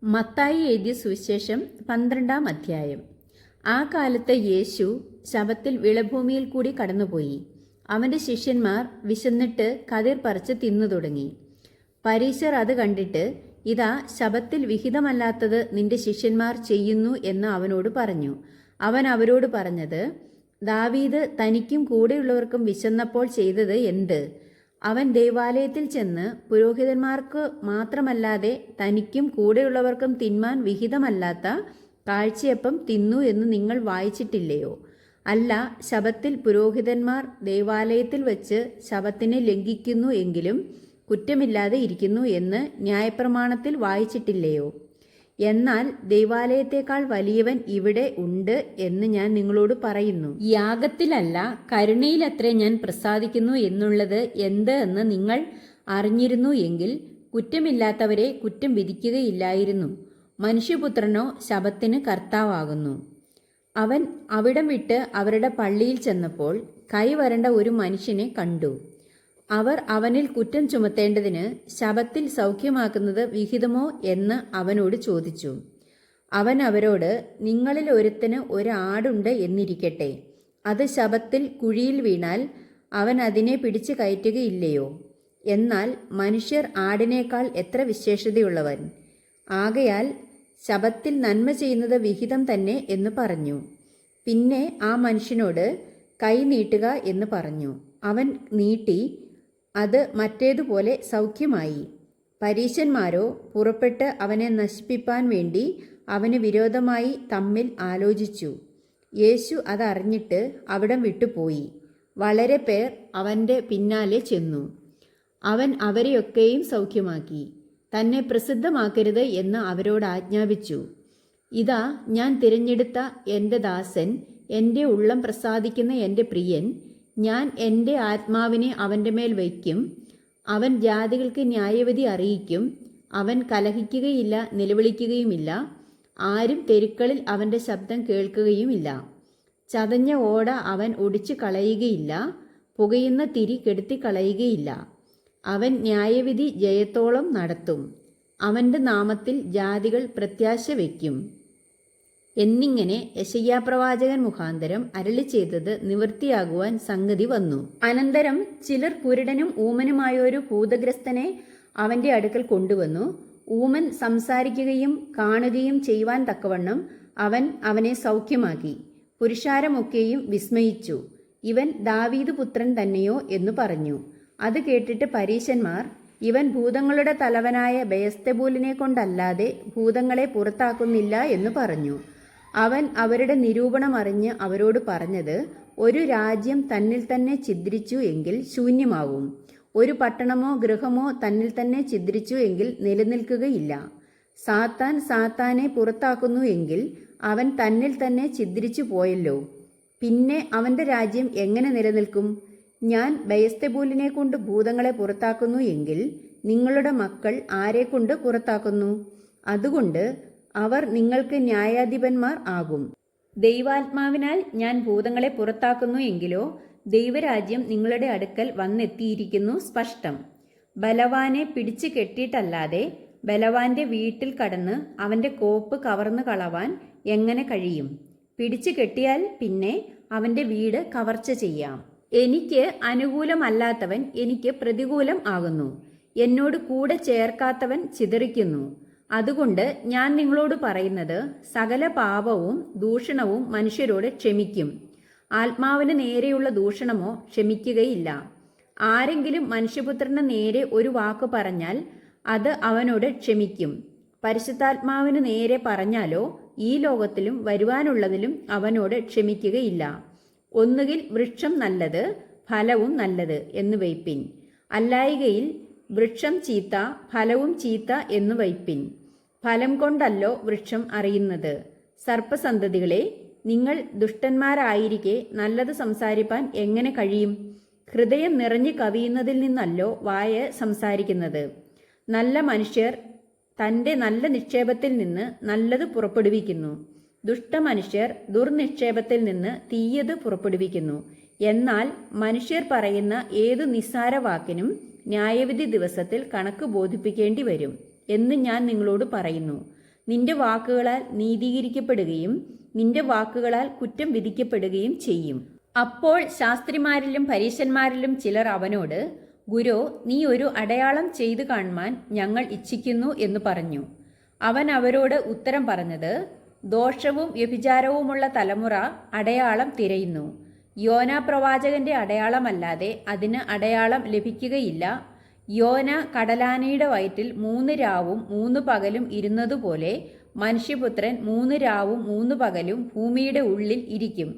മത്തായി എഴുതിയ സുവിശേഷം 12-ാം അധ്യായം. ആ കാലത്ത് യേശു ശബത്തിൽ വിളഭൂമിയിൽ കൂടി കടന്നുപോയി. അവന്റെ ശിഷ്യന്മാർ വിശന്നിട്ട് കതിർ പറിച്ച് തിന്നു തുടങ്ങി. പരീശർ അത് കണ്ടിട്ട്, ഇതാ ശബത്തിൽ വിഹിതമല്ലാത്തത് നിന്റെ ശിഷ്യന്മാർ ചെയ്യുന്നു എന്ന് അവനോട് പറഞ്ഞു. അവൻ അവരോട് പറഞ്ഞത്, ദാവീദ് തനിക്കും കൂടെയുള്ളവർക്കും വിശന്നപ്പോൾ ചെയ്തത് എന്ത്? അവൻ ദൈവാലയത്തിൽ ചെന്ന് പുരോഹിതന്മാർക്ക് മാത്രമല്ലാതെ തനിക്കും കൂടെയുള്ളവർക്കും തിന്മാൻ വിഹിതമല്ലാത്ത കാഴ്ചയപ്പം തിന്നു എന്ന് നിങ്ങൾ വായിച്ചിട്ടില്ലയോ? അല്ല, ശബത്തിൽ പുരോഹിതന്മാർ ദൈവാലയത്തിൽ വച്ച് ശബത്തിനെ ലംഘിക്കുന്നു എങ്കിലും കുറ്റമില്ലാതെ ഇരിക്കുന്നു എന്ന് ന്യായപ്രമാണത്തിൽ വായിച്ചിട്ടില്ലയോ? എന്നാൽ ദൈവാലയത്തേക്കാൾ വലിയവൻ ഇവിടെ ഉണ്ട് എന്ന് ഞാൻ നിങ്ങളോട് പറയുന്നു. യാഗത്തിലല്ല, കരുണയിലത്രേ ഞാൻ പ്രസാദിക്കുന്നു എന്നുള്ളത് എന്ത് എന്ന് നിങ്ങൾ അറിഞ്ഞിരുന്നു എങ്കിൽ കുറ്റമില്ലാത്തവരെ കുറ്റം വിധിക്കുകയില്ലായിരുന്നു. മനുഷ്യപുത്രനോ ശബത്തിന് കർത്താവാകുന്നു. അവൻ അവിടം വിട്ട് അവരുടെ പള്ളിയിൽ ചെന്നപ്പോൾ കൈവരണ്ട ഒരു മനുഷ്യനെ കണ്ടു. അവർ അവനിൽ കുറ്റം ചുമത്തേണ്ടതിന് ശബത്തിൽ സൗഖ്യമാക്കുന്നത് വിഹിതമോ എന്ന് അവനോട് ചോദിച്ചു. അവൻ അവരോട്, നിങ്ങളിൽ ഒരുത്തന് ഒരാടുണ്ട് എന്നിരിക്കട്ടെ. അത് ശബത്തിൽ കുഴിയിൽ വീണാൽ അവൻ അതിനെ പിടിച്ചു കയറ്റുകയില്ലയോ? എന്നാൽ മനുഷ്യർ ആടിനേക്കാൾ എത്ര വിശേഷതയുള്ളവൻ! ആകയാൽ ശബത്തിൽ നന്മ ചെയ്യുന്നത് വിഹിതം തന്നെ എന്ന് പറഞ്ഞു. പിന്നെ ആ മനുഷ്യനോട് കൈ നീട്ടുക എന്ന് പറഞ്ഞു. അവൻ നീട്ടി, അത് മറ്റേതുപോലെ സൗഖ്യമായി. പരീശന്മാരോ പുറപ്പെട്ട് അവനെ നശിപ്പിപ്പാൻ വേണ്ടി അവന് വിരോധമായി തമ്മിൽ ആലോചിച്ചു. യേശു അതറിഞ്ഞിട്ട് അവിടം വിട്ടുപോയി. വളരെ പേർ അവൻ്റെ പിന്നാലെ ചെന്നു. അവൻ അവരെയൊക്കെയും സൗഖ്യമാക്കി. തന്നെ പ്രസിദ്ധമാക്കരുത് എന്ന് അവരോട് ആജ്ഞാപിച്ചു. ഇതാ, ഞാൻ തിരഞ്ഞെടുത്ത എൻ്റെ ദാസൻ, എൻ്റെ ഉള്ളം പ്രസാദിക്കുന്ന എൻ്റെ പ്രിയൻ. ഞാൻ എൻ്റെ ആത്മാവിനെ അവൻ്റെ മേൽ വയ്ക്കും. അവൻ ജാതികൾക്ക് ന്യായവിധി അറിയിക്കും. അവൻ കലഹിക്കുകയില്ല, നിലവിളിക്കുകയുമില്ല. ആരും തെരുക്കളിൽ അവൻ്റെ ശബ്ദം കേൾക്കുകയുമില്ല. ചതഞ്ഞ ഓട അവൻ ഒടിച്ചു കളയുകയില്ല. പുകയുന്ന തിരി കെടുത്തിക്കളയുകയില്ല. അവൻ ന്യായവിധി ജയത്തോളം നടത്തും. അവൻ്റെ നാമത്തിൽ ജാതികൾ പ്രത്യാശ വയ്ക്കും എന്നിങ്ങനെ യെശയ്യാപ്രവാചകൻ മുഖാന്തരം അരുളി ചെയ്തത് നിവൃത്തിയാകുവാൻ സംഗതി വന്നു. അനന്തരം ചിലർ കുരുടനും ഊമനുമായൊരു ഭൂതഗ്രസ്തനെ അവന്റെ അടുക്കൽ കൊണ്ടുവന്നു. ഊമൻ സംസാരിക്കുകയും കാണുകയും ചെയ്യുവാൻ തക്കവണ്ണം അവൻ അവനെ സൗഖ്യമാക്കി. പുരുഷാരമൊക്കെയും വിസ്മയിച്ചു. ഇവൻ ദാവീദ് പുത്രൻ തന്നെയോ എന്ന് പറഞ്ഞു. അത് കേട്ടിട്ട് പരീശന്മാർ, ഇവൻ ഭൂതങ്ങളുടെ തലവനായ ബെയസ്തെബൂലിനെ കൊണ്ടല്ലാതെ ഭൂതങ്ങളെ പുറത്താക്കുന്നില്ല എന്ന് പറഞ്ഞു. അവൻ അവരുടെ നിരൂപണം അറിഞ്ഞ് അവരോട് പറഞ്ഞത്, ഒരു രാജ്യം തന്നിൽ തന്നെ ഛിദ്രിച്ചു എങ്കിൽ ശൂന്യമാവും. ഒരു പട്ടണമോ ഗൃഹമോ തന്നിൽ തന്നെ ഛിദ്രിച്ചു എങ്കിൽ നിലനിൽക്കുകയില്ല. സാത്താൻ സാത്താനെ പുറത്താക്കുന്നു എങ്കിൽ അവൻ തന്നിൽ തന്നെ ഛിദ്രിച്ചു പോയല്ലോ. പിന്നെ അവന്റെ രാജ്യം എങ്ങനെ നിലനിൽക്കും? ഞാൻ ബെയസ്തെബൂലിനെ കൊണ്ട് ഭൂതങ്ങളെ പുറത്താക്കുന്നു എങ്കിൽ നിങ്ങളുടെ മക്കൾ ആരെക്കൊണ്ട് പുറത്താക്കുന്നു? അതുകൊണ്ട് അവർ നിങ്ങൾക്ക് ന്യായാധിപന്മാർ ആകും. ദൈവാത്മാവിനാൽ ഞാൻ ഭൂതങ്ങളെ പുറത്താക്കുന്നു എങ്കിലോ ദൈവരാജ്യം നിങ്ങളുടെ അടുക്കൽ വന്നെത്തിയിരിക്കുന്നു സ്പഷ്ടം. ബലവാനെ പിടിച്ചു കെട്ടിയിട്ടല്ലാതെ ബലവാന്റെ വീട്ടിൽ കടന്ന് അവന്റെ കോപ്പ് കവർന്നു കളവാൻ എങ്ങനെ കഴിയും? പിടിച്ചു കെട്ടിയാൽ പിന്നെ അവന്റെ വീട് കവർച്ച ചെയ്യാം. എനിക്ക് അനുകൂലമല്ലാത്തവൻ എനിക്ക് പ്രതികൂലം ആകുന്നു. എന്നോട് കൂടെ ചേർക്കാത്തവൻ ചിതറിക്കുന്നു. അതുകൊണ്ട് ഞാൻ നിങ്ങളോട് പറയുന്നത്, സകല പാപവും ദൂഷണവും മനുഷ്യരോട് ക്ഷമിക്കും, ആത്മാവിന് നേരെയുള്ള ദൂഷണമോ ക്ഷമിക്കുകയില്ല. ആരെങ്കിലും മനുഷ്യപുത്രന് നേരെ ഒരു വാക്ക് പറഞ്ഞാൽ അത് അവനോട് ക്ഷമിക്കും. പരിശുദ്ധാത്മാവിന് നേരെ പറഞ്ഞാലോ ഈ ലോകത്തിലും വരുവാനുള്ളതിലും അവനോട് ക്ഷമിക്കുകയില്ല. ഒന്നുകിൽ വൃക്ഷം നല്ലത്, ഫലവും നല്ലത് എന്ന് വയ്പിൻ. അല്ലായികയിൽ വൃക്ഷം ചീത്ത, ഫലവും ചീത്ത എന്ന് വയ്പിൻ. ഫലം കൊണ്ടല്ലോ വൃക്ഷം അറിയുന്നത്. സർപ്പസന്തതികളെ, നിങ്ങൾ ദുഷ്ടന്മാരായിരിക്കെ നല്ലത് സംസാരിപ്പാൻ എങ്ങനെ കഴിയും? ഹൃദയം നിറഞ്ഞു കവിയുന്നതിൽ നിന്നല്ലോ വായ സംസാരിക്കുന്നത്. നല്ല മനുഷ്യർ തൻ്റെ നല്ല നിക്ഷേപത്തിൽ നിന്ന് നല്ലത് പുറപ്പെടുവിക്കുന്നു. ദുഷ്ടമനുഷ്യർ ദുർനിക്ഷേപത്തിൽ നിന്ന് തീയത് പുറപ്പെടുവിക്കുന്നു. എന്നാൽ മനുഷ്യർ പറയുന്ന ഏതു നിസ്സാര വാക്കിനും ന്യായവിധി ദിവസത്തിൽ കണക്ക് ബോധിപ്പിക്കേണ്ടി വരും എന്ന് ഞാൻ നിങ്ങളോട് പറയുന്നു. നിന്റെ വാക്കുകളാൽ നീതീകരിക്കപ്പെടുകയും നിന്റെ വാക്കുകളാൽ കുറ്റം വിധിക്കപ്പെടുകയും ചെയ്യും. അപ്പോൾ ശാസ്ത്രിമാരിലും പരീശന്മാരിലും ചിലർ അവനോട്, ഗുരോ, നീ ഒരു അടയാളം ചെയ്തു കാണുവാൻ ഞങ്ങൾ ഇച്ഛിക്കുന്നു എന്ന് പറഞ്ഞു. അവൻ അവരോട് ഉത്തരം പറഞ്ഞത്, ദോഷവും വ്യഭിചാരവുമുള്ള തലമുറ അടയാളം തിരയുന്നു. യോന പ്രവാചകന്റെ അടയാളമല്ലാതെ അതിന് അടയാളം ലഭിക്കുകയില്ല. യോന കടലാനയുടെ വയറ്റിൽ 3 രാവും 3 പകലും ഇരുന്നതുപോലെ മനുഷ്യപുത്രൻ 3 രാവും 3 പകലും ഭൂമിയുടെ ഉള്ളിൽ ഇരിക്കും.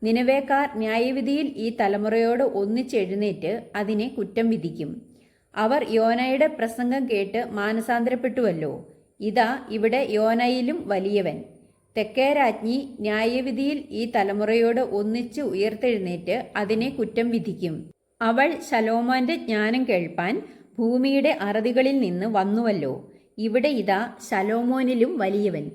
നിനവേക്കാർ ന്യായവിധിയിൽ ഈ തലമുറയോട് ഒന്നിച്ചെഴുന്നേറ്റ് അതിനെ കുറ്റം വിധിക്കും. അവർ യോനയുടെ പ്രസംഗം കേട്ട് മാനസാന്തരപ്പെട്ടുവല്ലോ. ഇതാ ഇവിടെ യോനയിലും വലിയവൻ. തെക്കേ രാജ്ഞി ന്യായവിധിയിൽ ഈ തലമുറയോട് ഒന്നിച്ച് ഉയർത്തെഴുന്നേറ്റ് അതിനെ കുറ്റം വിധിക്കും. അവൾ ശലോമോന്റെ ജ്ഞാനം കേൾപ്പാൻ ഭൂമിയുടെ അറുതികളിൽ നിന്ന് വന്നുവല്ലോ. ഇവിടെ ഇതാ ശലോമോനിലും വലിയവൻ.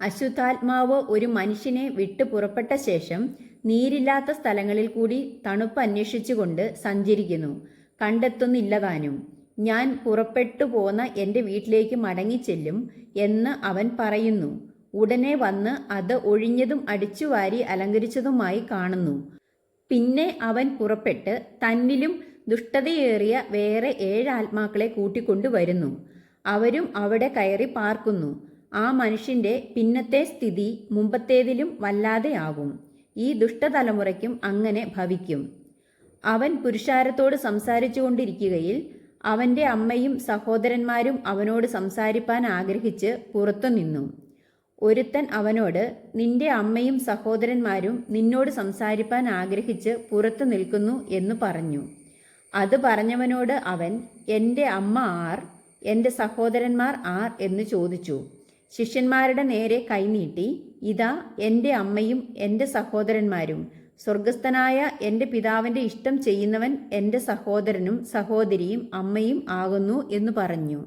അശുദ്ധാത്മാവ് ഒരു മനുഷ്യനെ വിട്ടു പുറപ്പെട്ട ശേഷം നീരില്ലാത്ത സ്ഥലങ്ങളിൽ കൂടി തണുപ്പ് അന്വേഷിച്ചുകൊണ്ട് സഞ്ചരിക്കുന്നു, കണ്ടെത്തുന്നില്ലതാനും. ഞാൻ പുറപ്പെട്ടു പോന്ന എൻ്റെ വീട്ടിലേക്ക് മടങ്ങിച്ചെല്ലും എന്ന് അവൻ പറയുന്നു. ഉടനെ വന്ന് അത് ഒഴിഞ്ഞതും അടിച്ചുവാരി അലങ്കരിച്ചതുമായി കാണുന്നു. പിന്നെ അവൻ പുറപ്പെട്ട് തന്നിലും ദുഷ്ടതയേറിയ വേറെ 7 ആത്മാക്കളെ കൂട്ടിക്കൊണ്ടു വരുന്നു. അവരും അവിടെ കയറി പാർക്കുന്നു. ആ മനുഷ്യന്റെ പിന്നത്തെ സ്ഥിതി മുമ്പത്തേതിലും വല്ലാതെയാകും. ഈ ദുഷ്ടതലമുറയ്ക്കും അങ്ങനെ ഭവിക്കും. അവൻ പുരുഷാരത്തോട് സംസാരിച്ചു കൊണ്ടിരിക്കുകയിൽ അവൻ്റെ അമ്മയും സഹോദരന്മാരും അവനോട് സംസാരിപ്പാൻ ആഗ്രഹിച്ച് പുറത്തു നിന്നു. ഒരുത്തൻ അവനോട്, നിന്റെ അമ്മയും സഹോദരന്മാരും നിന്നോട് സംസാരിപ്പാൻ ആഗ്രഹിച്ച് പുറത്തു നിൽക്കുന്നു എന്ന് പറഞ്ഞു. അത് പറഞ്ഞവനോട് അവൻ, എൻ്റെ അമ്മ ആർ, എൻ്റെ സഹോദരന്മാർ ആർ എന്ന് ചോദിച്ചു. ശിഷ്യന്മാരുടെ നേരെ കൈനീട്ടി, ഇതാ എൻ്റെ അമ്മയും എൻ്റെ സഹോദരന്മാരും. സ്വർഗസ്ഥനായ എൻ്റെ പിതാവിൻ്റെ ഇഷ്ടം ചെയ്യുന്നവൻ എൻ്റെ സഹോദരനും സഹോദരിയും അമ്മയും ആകുന്നു എന്ന് പറഞ്ഞു.